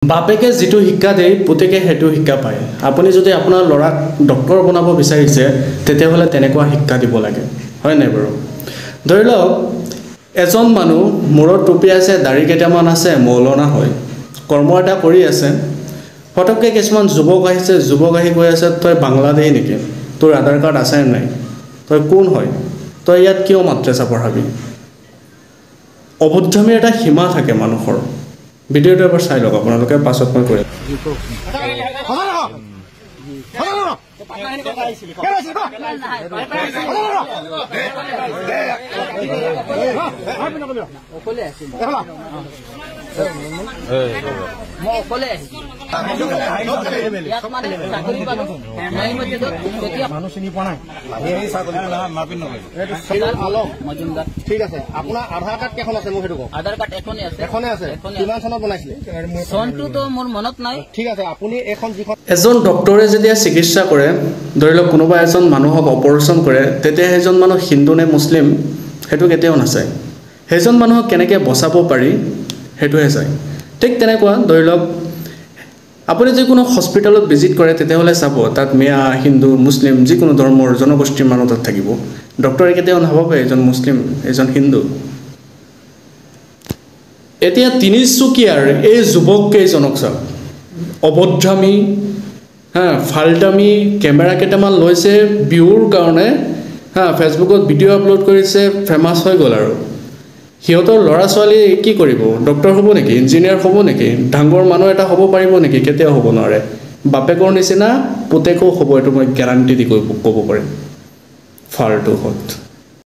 বাপেকে যেটো শিক্ষা দেই পুতেকে হেতু শিক্ষা পায় আপুনি যদি আপোনাৰ লৰাক ডক্টৰ বনাব বিচাৰিছে তেতিয়াহলে তেনেকুৱা শিক্ষা দিব লাগে হয় নাই বাৰু ধৰি লওক এজন মানুহ মূৰত টুপি আছে দাড়ি কেইটামান আছে মৌলনা হয় কৰ্ম এটা কৰি আছে ফটককে কিছুমান যুৱক আহিছে যুৱক আহি কৈ আছে তই বাংলাদেশ নেকি তোৰ আধাৰ কাৰ্ড আছে নাই তই কোন হয় তই ইয়াত কিয় মাদ্ৰাছা পঢ়াবি অবুদ্ধমিৰ এটা সীমা থাকে মানুহৰ ভিডিওটো এবাৰ চাই লওক আপোনালোকে পাছত মই কৈ ঠিক আছে আপোনাৰ আধাৰ কাৰ্ড কেখন আছে মোক সেইটো কওক আধাৰ কাৰ্ড এখনে আছে কিমান চনত বনাইছিলে চনটো মোৰ মনত নাই ঠিক আছে আপুনি এখন যিখন এজন ডক্টৰে যেতিয়া চিকিৎসা কৰে ধৰি লওক কোনোবা এজন মানুহক অপাৰেশ্যন কৰে তেতিয়া সেইজন মানুহ হিন্দু নে মুছলিম হেতু কেতিয়াও নাচায় সেইজন মানুহক কেনেকৈ বচাব পাৰি হেতুহে চাই ঠিক তেনেকুৱা ধৰি লওক আপুনি যিকোনো হস্পিটেলত ভিজিট কৰে তেতিয়াহলে চাব তাত মিয়া হিন্দু মুছলিম যিকোনো ধৰ্মৰ জনগোষ্ঠীৰ মানুহ তাত থাকিব ডক্টৰে কেতিয়াও নাভাবে এজন মুছলিম এজন হিন্দু এতিয়া তিনিচুকীয়াৰ এই যুৱক কেইজনক চাওক অবদ্ৰামী ফাল্টামি কেমেৰা কেইটামান লৈছে বিহুৰ কাৰণে ফেচবুকত ভিডিঅ' আপলোড কৰিছে ফেমাছ হৈ গ'ল আৰু সিহঁতৰ ল'ৰা ছোৱালী কি কৰিব ডক্টৰ হ'ব নেকি ইঞ্জিনিয়াৰ হ'ব নেকি ডাঙৰ মানুহ এটা হ'ব পাৰিব নেকি কেতিয়াও হ'ব নোৱাৰে বাপেকৰ নিচিনা পুতেকো হ'ব এইটো মই গেৰাণ্টি দি ক'ব পাৰিম ফাল্টু হত